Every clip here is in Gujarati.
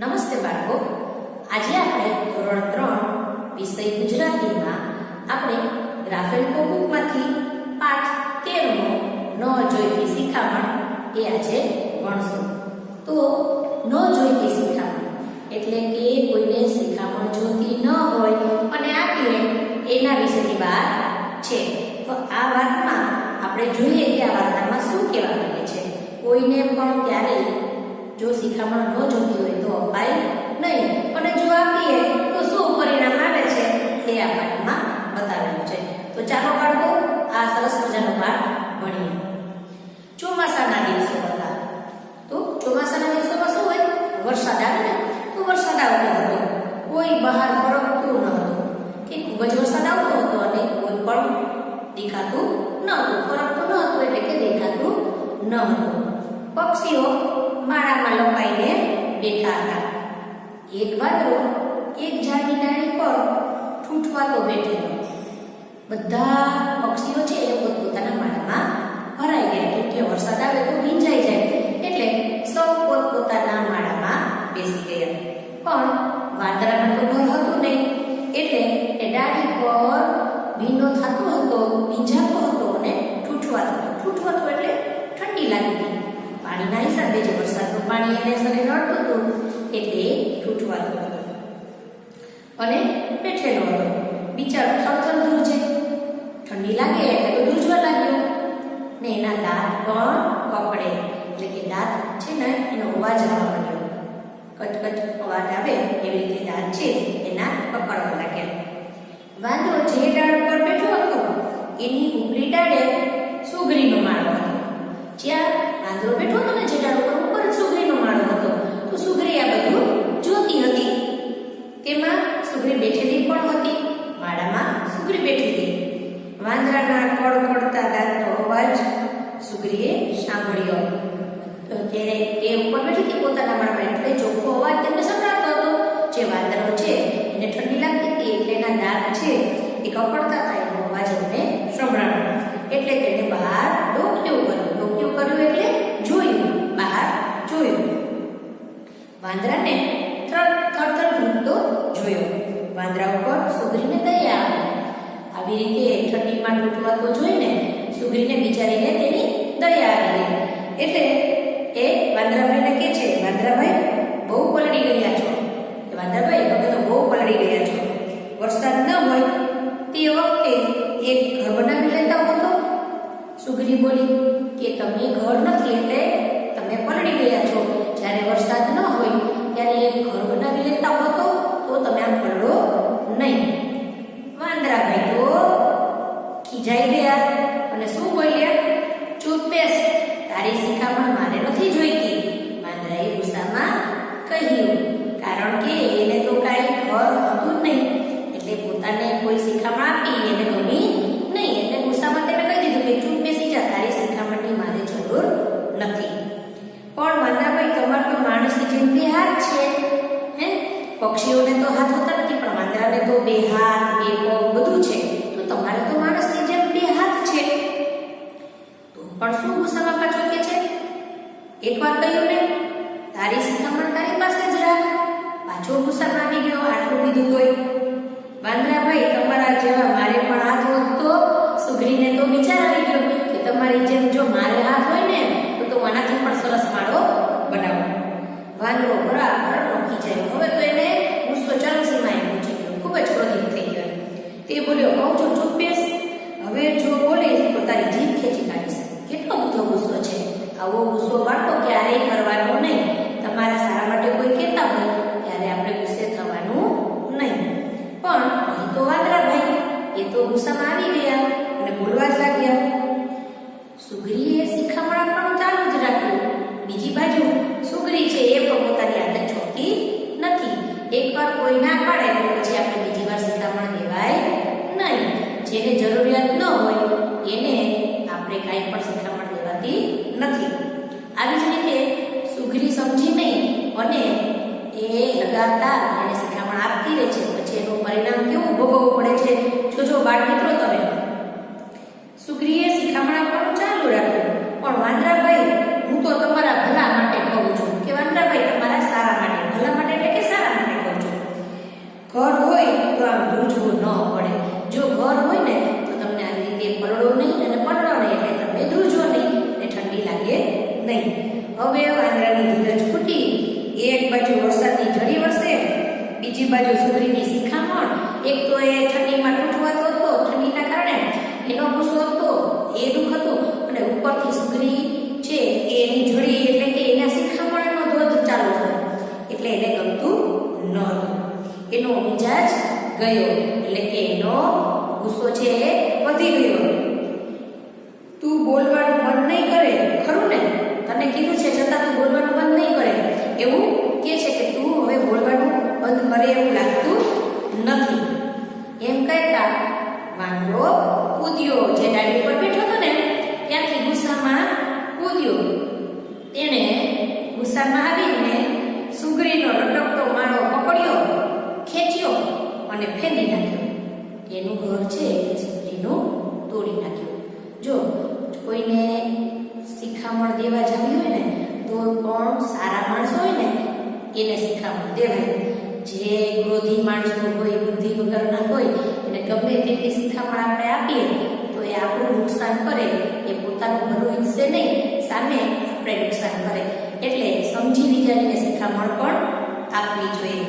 નમસ્તે બાળકો, આજે આપણે ધોરણ 3 વિષય ગુજરાતીમાં આપણે ગ્રાફેલ બુકમાંથી પાઠ 13 નો ન જોઈતી શિખામણ એ આજે ભણશું. તો ન જોઈતી શિખામણ એટલે કે કોઈને શિખામણ જોતી ન હોય અને આપીએ એના વિશેની વાત છે. તો આ વાતમાં આપણે જોઈએ કે આ વાર્તામાં શું કહેવા માંગે છે. કોઈને પણ ક્યારેય જો શિખામણ ન જોતી હોય તો અપાય નહીં, અને જો આપીએ તો શું પરિણામ આવે છે એ આ પાઠમાં બતાવેલું છે. તો ચાલો બાળકો આ સરસ મજાનો પાઠ ભણીએ. ચોમાસાના દિવસો હતા. તો ચોમાસાના દિવસોમાં શું હોય? વરસાદ આવે ને, તો વરસાદ આવતો હતો, કોઈ બહાર ફરકતું ન હતું, કે ખૂબ જ વરસાદ આવતો હતો અને કોઈ પણ દેખાતું ન હતું, ફરકતું ન હતું એટલે કે દેખાતું ન હતું. પક્ષીઓ માળામાં લપાઈને બેઠા હતા. એક વાંદરો એક ઝાડની ડાળી પર ઠૂંઠવાતો બેઠેલો. બધા પક્ષીઓ છે એ પોતપોતાના માળામાં ભરાઈ ગયા, કેમ કે વરસાદ આવે તો ભીંજાઈ જાય એટલે સૌ પોતપોતાના માળામાં બેસી ગયા. પણ વાંદરાનું તો ઘર હતું નહીં એટલે એ ડાળી પર ભીનો થતો હતો, ભીંજાતો હતો અને ઠૂંઠવાતો હતો. ઠૂંઠવાતો એટલે ઠંડી લાગી હતી. પાણીના હિસાબે જે વરસાદનું પાણી એને શરીર નડતું હતું એટલે ઠૂંઠવાતો હતો અને બેઠેલો હતો. બિચારો થરથર ધ્રુજે, ઠંડી લાગે એટલે તો ધ્રુજવા લાગ્યો ને એના દાંત પણ કકડે, એટલે કે દાંત છે ને એનો અવાજ આવવા માંડ્યો. કટકટ અવાજ આવે એવી રીતે દાંત છે એના કકડવા લાગ્યા. વાંદરો જે ડાળ પર બેઠો હતો એની ઉપરી ડાળે સુગરીનો માળો હતો. જ્યાં વાંદરો બેઠો હતો ને જે ડાળ ઉપર સુગરીનો માળો હતો, તો સુગરી આ બધું જોતી હતી. તેમાં સુગરી બેઠેલી પણ હતી, માળામાં સુગરી બેઠી હતી. વાંદરાના કડકડતા દાંતનો અવાજ સુગરીએ સાંભળ્યો. તો ત્યારે તે ઉપર બેઠી હતી પોતાના માળામાં, એટલે ચોખ્ખો અવાજ તેમને સંભળાતો હતો. જે વાંદરો છે એને ઠંડી લાગતી હતી એટલે એના દાંત છે એ કકડતા હતા, એનો અવાજ એમને સંભળાયો. એટલે તેને બહાર ડોકિયું કર્યું. ડોકિયું કર્યું એટલે જોયું, બહાર જોયું. વાંદરાને થરથર ધ્રુજતો જોયો. વાંદરા ઉપર સુગરીને દયા આવી. આવી રીતે ઠંડીમાં ઠૂંઠવાતો જોઈને સુગરીને બિચારીને તેની દયા આવી ગઈ. એટલે એ વાંદરાભાઈને કહે છે, વાંદરાભાઈ બહુ પલળી ગયા છો. વાંદરાભાઈ તમે તો બહુ પલળી ગયા છો. વરસાદ ન હોય તે વખતે એક ઘર બનાવી લેતા હો તો. સુગરી બોલી કે તમે ઘર નથી એટલે તમે પલળી ગયા છો. જ્યારે વરસાદ ન હોય ત્યારે એક ઘર બનાવી લેતા હો તો તમે આમ પલળો નહીં. વાંદરાભાઈ તો ખીજાઈ ગયા અને શું બોલ્યા? ચૂપ બેસ, તારી શિખામણ મારે નથી જોઈતી. વાંદરાએ ગુસ્સામાં કહ્યું, કારણ કે એને તો કાંઈ ઘર હતું જ નહીં એટલે પોતાને કોઈ શિખામણ આપી એને ગમી નહીં. એટલે ગુસ્સામાં તેને કહી દીધું કે ચૂપ બેસી જા, તારી શિખામણની મારે જરૂર નથી. પણ વાંદરાભાઈ તમારે તો માણસની જેમ બે હાથ છે. હે, પક્ષીઓને તો હાથ હોતા નથી પણ વાંદરાને તો બે હાથ, બે પગ બધું છે. તો તમારે તો માણસની જેમ બે હાથ છે. તો પણ શું ગુસ્સામાં પાછો કે છે? એકવાર કહ્યું ને તારી શિખામણ તારી પાસે જ રાખ. પાછો ગુસ્સામાં આવી ગયો આટલું કીધું તોય. વાંદરાભાઈ તમારા જેવા મારે પણ હાથ હોત તો. સુગરીને તો વિચાર આવી ગયો કે તમારી જેમ જો મારે હાથ હોય ને તો આનાથી પણ સરસ માળો બનાવો. વાંદરો બરાબર નોખી જાય. હવે તો એને ગુસ્સો ચરમસીમાએ પહોંચી ગયો, ખૂબ જ ક્રોધિત થઈ ગયો. તે બોલ્યો, કહું છું ચૂપ બેસ, હવે જો બોલીશ તો તારી જીભ ખેંચી કાઢીશ. કેટલો બધો ગુસ્સો છે. આવો ગુસ્સો બાળકો ક્યારેય કરવાનો નહીં. તમારા સારા માટે કોઈ કહેતા હોય ત્યારે આપણે ગુસ્સે થવાનું નહીં. પણ અહીં તો વાંદરાભાઈ એ તો ગુસ્સામાં આવી ગયા અને બોલવા જ લાગ્યા. સુગરીએ શિખામણ આપવાનું ચાલુ જ રાખ્યું. બીજી બાજુ સુગરી છે એ પણ પોતાની આદત છોડતી નથી. એકવાર કોઈ ના પાડે તો પછી આપણે બીજી વાર શિખામણ દેવાય નહીં. જેને જરૂરિયાત ન હોય એને આપણે કાંઈ પણ શિખામણ દેવાતી નથી. આવી જ રીતે સુગરી સમજી નહીં અને એ લગાતાર એને શિખામણ આપતી રહે છે. પછી એનું પરિણામ કેવું ભોગવવું પડે છે જોજો બાળ મિત્રો તમે. સુગરીએ શિખામણ આપવાનું ચાલુ રાખ્યું. પણ વાંદરાભાઈ હું તો તમારા ભલા માટે કહું છું કે વાંદરાભાઈ તમારા સારા માટે, ભલા માટે બીજી બાજુ સુગ્રીની શિખામણ, એક તો એ ઠંડીમાં ઠૂઠવાતો હતો, ઠંડીના કારણે એનો ગુસ્સો હતો, એ દુઃખ હતું, અને ઉપરથી સુગ્રી છે એની જોડી એટલે કે એના શિખામણનો ધોધ ચાલુ હતો, એટલે એને ગમતું નહોતું. એનો મિજાજ ગયો, એટલે કે એનો ગુસ્સો છે એ વધી ગયો. તું બોલવાનું બંધ નહીં કરે, ખરું ને? તને કીધું છે છતાં તું બોલવાનું બંધ નહીં કરે, એવું કે છે કે તું હવે બોલવાનું બંધ કરે એવું લાગતું નથી. એમ કહેતા વાંદરો કૂદ્યો, જે ડાળી પર બેઠો હતો ને ત્યાંથી ગુસ્સામાં કૂદ્યો. તેણે ગુસ્સામાં આવીને સુગ્રીનો રટકતો માળો પકડ્યો, ખેંચ્યો અને ફેંદી નાખ્યો. એનું ઘર છે એ સુગ્રીનું તોડી નાખ્યું. જો કોઈને શિખામણ દેવા જવી હોય ને તો પણ સારા માણસો હોય ને એને શિખામણ દેવાય. જે ક્રોધી માણસો હોય, બુદ્ધિ વગરના હોય, એને ગમે તેટલી શિખામણ આપણે આપીએ તો એ આપણું નુકસાન કરે, એ પોતાનું ભલું ઈચ્છે નહીં, સામે આપણે નુકસાન કરે. એટલે સમજી વિચારીને શિખામણ પણ આપવી જોઈએ.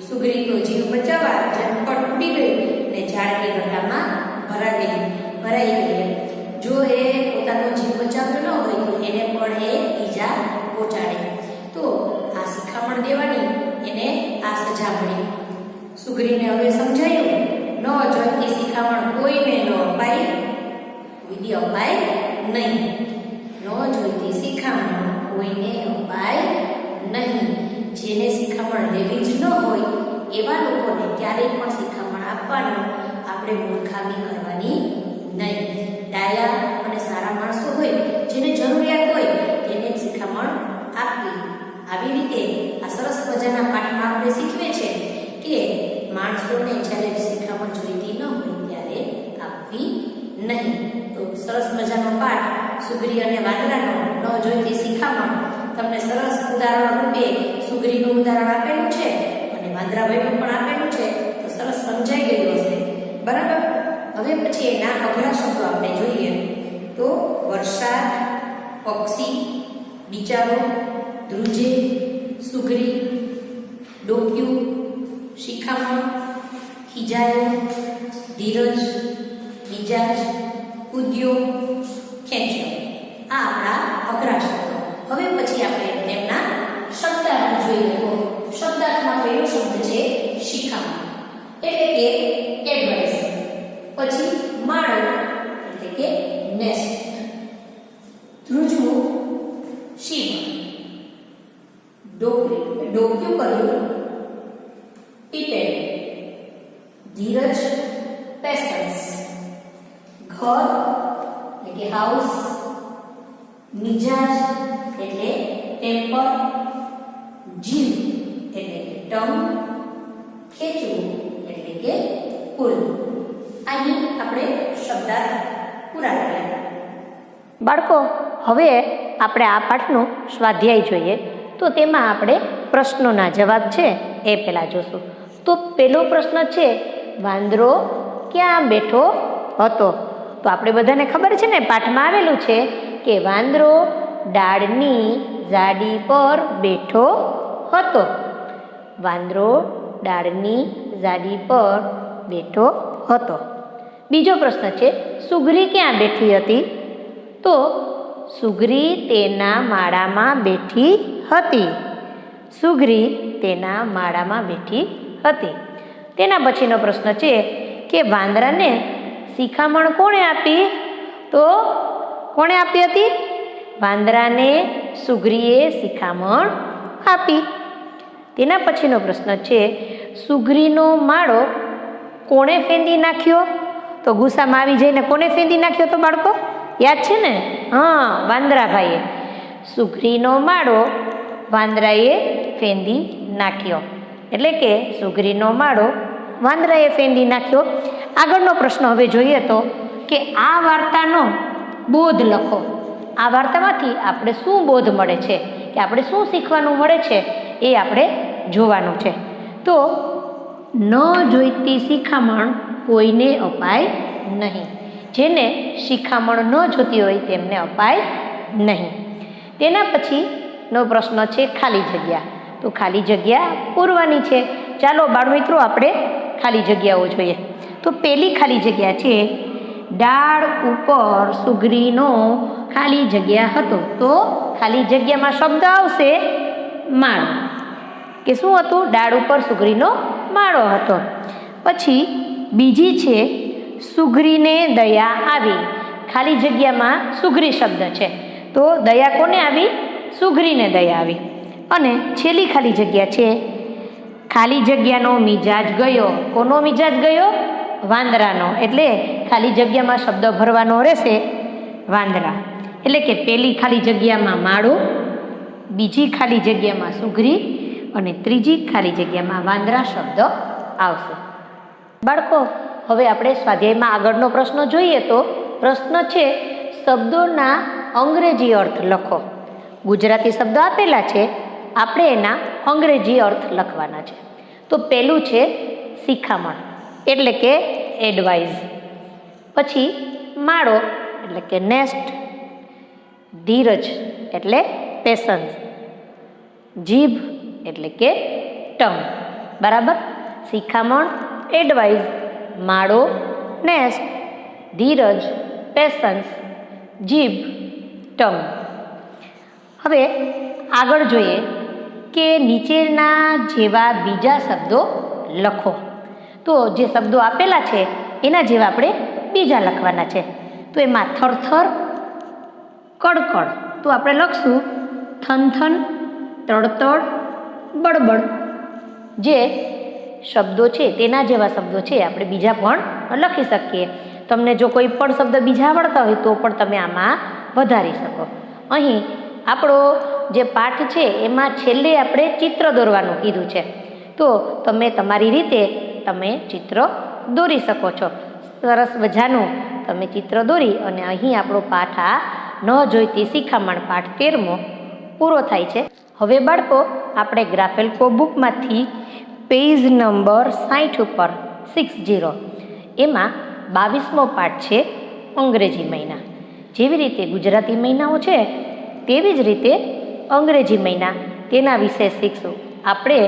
સુગ્રી તો જીવ બચાવવા ઝટપટ ઉડી ગઈ અને ઝાડની ગટામાં ભરાઈ ગઈ. જો એ પોતાનો જીવ બચાવ્યો ન હોય તો એને પણ એ ઈજા પહોંચાડે. તો આ શિખામણ દેવાની એને આ સજા મળી. સુગ્રીને હવે સમજાયું, ન જોઈતી શિખામણ કોઈને ન અપાય, કોઈ અપાય નહીં. ન જોઈતી શિખામણ કોઈને અપાય નહીં. જેને શિખામણ લેવી જ ન હોય એવા લોકોને ક્યારેય પણ શિખામણ આપવાનું આપણે મૂર્ખામી કરવાની નહીં. ડાયા અને સારા માણસો હોય, જેને જરૂરિયાત હોય તેને જ શિખામણ આપવી. આવી રીતે આ સરસ મજાના પાઠમાં આપણે શીખવે છે કે માણસોને જ્યારે શિખામણ જોઈતી ન હોય ત્યારે આપવી નહીં. તો સરસ મજાનો પાઠ સુગ્રી અને વાંદરાનો ન જોઈતી શિખામણ તમને સરસ ઉદાહરણ રૂપે સુગ્રીનું ઉદાહરણ આપેલું છે અને વાંદરાભાઈનું પણ આપેલું છે, તો સરસ સમજાઈ ગયું હશે. બરાબર. હવે પછી એના અઘરા શબ્દો આપણે જોઈએ તો વરસાદ, પક્ષી, બિચારો, ધ્રુજે, સુગ્રી, ડોક્યું, શિખામણ, ખીજાયો, ધીરજ, મિજાજ, કૂદ્યો, ખેંચ્યો. આ આપણા અઘરા શબ્દો. હવે પછી આપણે તેમના શબ્દાર્થ જોઈએ તો શબ્દાર્થમાં પહેલો શબ્દ છે શિખામણ, એટલે કે એડવાઇસ. પછી માળો એટલે કે નેસ્ટ, ધ્રુજવું શિવ, ડોક્યું કર્યું ટીપેડ, ધીરજ પેશન્સ, ઘર એટલે કે હાઉસ, મિજાજ એટલે ટેમ્પર, જીવ એટલે કે ટંગ, ખેંચવું એટલે કે પુલ. અહીં આપણે શબ્દાર્થ પૂરા કર્યા. બાળકો, હવે આપણે આ પાઠનું સ્વાધ્યાય જોઈએ. તો તેમાં આપણે પ્રશ્નોના જવાબ છે એ પહેલાં જોશું. તો પહેલો પ્રશ્ન છે, વાંદરો ક્યાં બેઠો હતો? તો આપણે બધાને ખબર છે ને, પાઠમાં આવેલું છે કે વાંદરો ડાળની ઝાડી પર બેઠો હતો. વાંદરો ડાળની ઝાડી પર બેઠો હતો. બીજો પ્રશ્ન છે, સુગ્રી ક્યાં બેઠી હતી? તો સુગ્રી તેના માળામાં બેઠી હતી. સુગ્રી તેના માળામાં બેઠી હતી. તેના પછીનો પ્રશ્ન છે કે વાંદરાને શિખામણ કોણે આપી? તો કોણે આપી હતી? વાંદરાને સુગ્રીએ શિખામણ આપી. તેના પછીનો પ્રશ્ન છે, સુગ્રીનો માળો કોણે ફેંદી નાખ્યો? તો ગુસ્સામાં આવી જઈને કોને ફેંદી નાખ્યો તો બાળકો? યાદ છે ને? હા, વાંદરાભાઈએ. સુગ્રીનો માળો વાંદરાએ ફેંદી નાખ્યો. એટલે કે સુગ્રીનો માળો વાંદરાએ ફેંદી નાખ્યો. આગળનો પ્રશ્ન હવે જોઈએ તો કે આ વાર્તાનો બોધ લખો. આ વાર્તામાંથી આપણે શું બોધ મળે છે, કે આપણે શું શીખવાનું મળે છે એ આપણે જોવાનું છે. તો ન જોઈતી શિખામણ કોઈને અપાય નહીં. જેને શિખામણ ન જોતી હોય તેમને અપાય નહીં. તેના પછીનો પ્રશ્ન છે ખાલી જગ્યા. તો તો ખાલી જગ્યા પૂરવાની છે. ચાલો બાળમિત્રો આપણે ખાલી જગ્યાઓ જોઈએ. તો પહેલી ખાલી જગ્યા છે, ડાળ ઉપર સુગરીનો ખાલી જગ્યા હતો. તો ખાલી જગ્યામાં શબ્દ આવશે માળો, કે શું હતું? ડાળ ઉપર સુગરીનો માળો હતો. પછી બીજી છે, સુગરીને દયા આવી. ખાલી જગ્યામાં સુગરી શબ્દ છે, તો દયા કોને આવી? સુગરીને દયા આવી. અને છેલ્લી ખાલી જગ્યા છે, ખાલી જગ્યાનો મિજાજ ગયો. કોનો મિજાજ ગયો? વાંદરાનો. એટલે ખાલી જગ્યામાં શબ્દ ભરવાનો રહેશે વાંદરા. એટલે કે પહેલી ખાલી જગ્યામાં માળો, બીજી ખાલી જગ્યામાં સુગરી અને ત્રીજી ખાલી જગ્યામાં વાંદરા શબ્દ આવશે. બાળકો, હવે આપણે સ્વાધ્યાયમાં આગળનો પ્રશ્ન જોઈએ. તો પ્રશ્ન છે, શબ્દોના અંગ્રેજી અર્થ લખો. ગુજરાતી શબ્દો આપેલા છે, આપણે એના અંગ્રેજી અર્થ લખવાના છે. તો પહેલું છે શિખામણ, એટલે કે એડવાઇઝ. પછી માળો એટલે કે નેસ્ટ, ધીરજ એટલે પેશન્સ, જીભ એટલે કે ટંગ. બરાબર? શિખામણ, એડવાઇઝ, માળો, નેસ્ટ, ધીરજ, પેશન્સ, જીભ, ટંગ. હવે આગળ જોઈએ કે નીચેના જેવા બીજા શબ્દો લખો. તો જે શબ્દો આપેલા છે એના જેવા આપણે બીજા લખવાના છે. તો એમાં થરથર, કડકડ, તો આપણે લખશું થનથન, તડતડ, બળબડ. જે શબ્દો છે તેના જેવા શબ્દો છે આપણે બીજા પણ લખી શકીએ. તમને જો કોઈ પણ શબ્દ બીજા આવડતા હોય તો પણ તમે આમાં વધારી શકો. અહીં આપણો જે પાઠ છે એમાં છેલ્લે આપણે ચિત્ર દોરવાનું કીધું છે. તો તમે તમારી રીતે તમે ચિત્ર દોરી શકો છો. સરસ મજાનું તમે ચિત્ર દોરી અને અહીં આપણો પાઠ આ ન જોઈતી શિખામણ પાઠ 13મો પૂરો થાય છે. હવે બાળકો, આપણે ગ્રાફેલ્કો બુકમાંથી પેજ નંબર 60 ઉપર 60 એમાં 22મો પાઠ છે અંગ્રેજી મહિના. જેવી રીતે ગુજરાતી મહિનાઓ છે તેવી જ રીતે અંગ્રેજી મહિના, તેના વિશે શીખશું. આપણે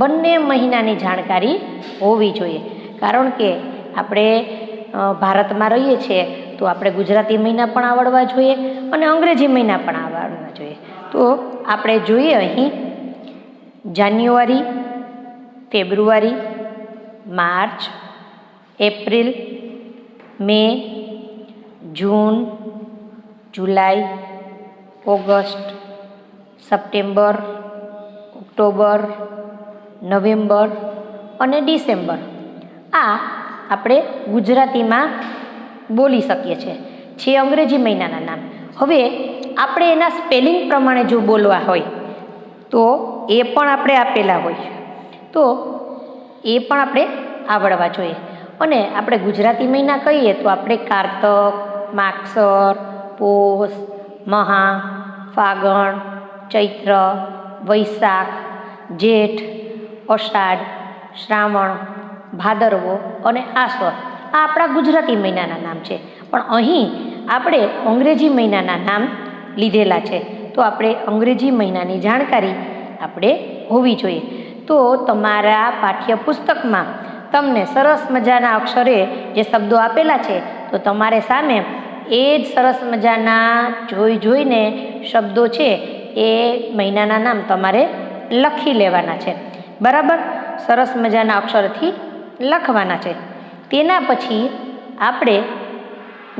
બંને મહિનાની જાણકારી હોવી જોઈએ, કારણ કે આપણે ભારતમાં રહીએ છીએ તો આપણે ગુજરાતી મહિના પણ આવડવા જોઈએ અને અંગ્રેજી મહિના પણ આવડવા જોઈએ. તો આપણે જોઈએ અહીં જાન્યુઆરી, ફેબ્રુઆરી, માર્ચ, એપ્રિલ, મે, જૂન, જુલાઈ, ઓગસ્ટ, સપ્ટેમ્બર, ઓક્ટોબર, નવેમ્બર અને ડિસેમ્બર. આ આપણે ગુજરાતીમાં બોલી શકીએ છીએ. છે અંગ્રેજી મહિનાના નામ. હવે આપણે એના સ્પેલિંગ પ્રમાણે જો બોલવા હોય તો એ પણ આપણે આપેલા હોય, તો એ પણ આપણે આવડવા જોઈએ. અને આપણે ગુજરાતી મહિના કહીએ તો આપણે કારતક, માગસર, પોષ, મહા, ફાગણ, ચૈત્ર, વૈશાખ, જેઠ, અષાઢ, શ્રાવણ, ભાદરવો અને આસો, આ આપણા ગુજરાતી મહિનાના નામ છે. પણ અહીં આપણે અંગ્રેજી મહિનાના નામ લીધેલા છે, તો આપણે અંગ્રેજી મહિનાની જાણકારી આપણે હોવી જોઈએ. તો તમારા પાઠ્યપુસ્તકમાં તમને સરસ મજાના અક્ષરે જે શબ્દો આપેલા છે, તો તમારે સામે એ જ સરસ મજાના જોઈને શબ્દો છે એ મહિનાના નામ તમારે લખી લેવાના છે. બરાબર? સરસ મજાના અક્ષરથી લખવાના છે. તેના પછી આપણે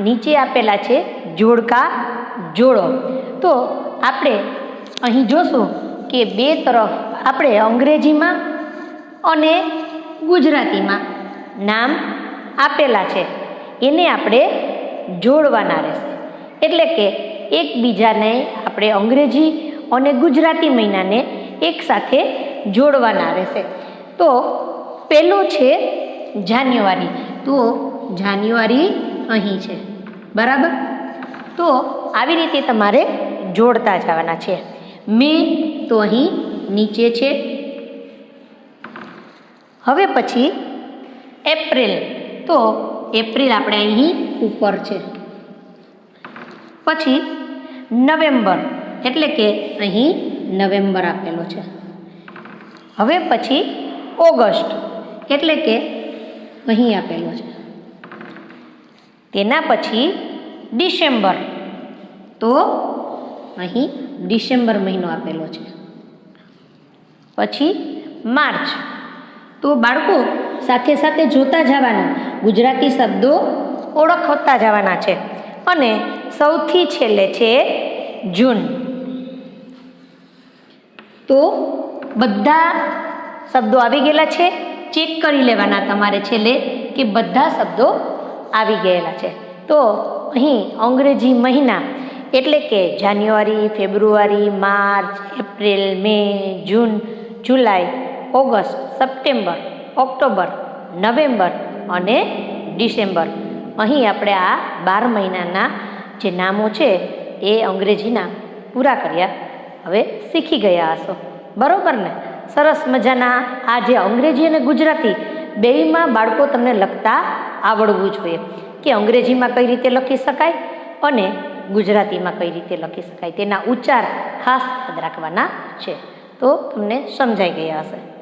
નીચે આપેલા છે જોડકા જોડો. તો આપણે અહીં જોશું કે બે તરફ આપણે અંગ્રેજીમાં અને ગુજરાતીમાં નામ આપેલા છે, એને આપણે જોડવાના રહેશે. એટલે કે એકબીજાને આપણે અંગ્રેજી અને ગુજરાતી મહિનાને એકસાથે જોડવાના રહેશે. તો પહેલું છે જાન્યુઆરી. તો જાન્યુઆરી અહીં છે. બરાબર? તો આવી રીતે તમારે જોડતા જવાના છે. મે તો અહીં નીચે છે. હવે પછી એપ્રિલ, તો એપ્રિલ આપણે અહીં ઉપર છે. પછી નવેમ્બર, એટલે કે અહીં નવેમ્બર આપેલો છે. હવે પછી ઓગસ્ટ એટલે કે અહીં આપેલો છે. તેના પછી ડિસેમ્બર, તો અહીં ડિસેમ્બર મહિનો આપેલો છે. પછી માર્ચ. તો બાળકો સાથે સાથે જોતા જવાના, ગુજરાતી શબ્દો ઓળખતા જવાના છે. અને સૌથી છેલ્લે છે જૂન. તો બધા શબ્દો આવી ગયેલા છે. ચેક કરી લેવાના તમારે છેલ્લે કે બધા શબ્દો આવી ગયેલા છે. તો અહીં અંગ્રેજી મહિના એટલે કે જાન્યુઆરી, ફેબ્રુઆરી, માર્ચ, એપ્રિલ, મે, જૂન, જુલાઈ, ઓગસ્ટ, સપ્ટેમ્બર, ઓક્ટોબર, નવેમ્બર અને ડિસેમ્બર. અહીં આપણે આ 12 મહિનાના જે નામો છે એ અંગ્રેજીના પૂરા કર્યા. હવે શીખી ગયા હશો, બરોબર ને? સરસ મજાના આ જે અંગ્રેજી અને ગુજરાતી બેયમાં બાળકો તમને લખતા આવડવું જોઈએ કે અંગ્રેજીમાં કઈ રીતે લખી શકાય અને ગુજરાતીમાં કઈ રીતે લખી શકાય, તેના ઉચ્ચાર ખાસ યાદ રાખવાના છે. તો તમને સમજાઈ ગયા હશે.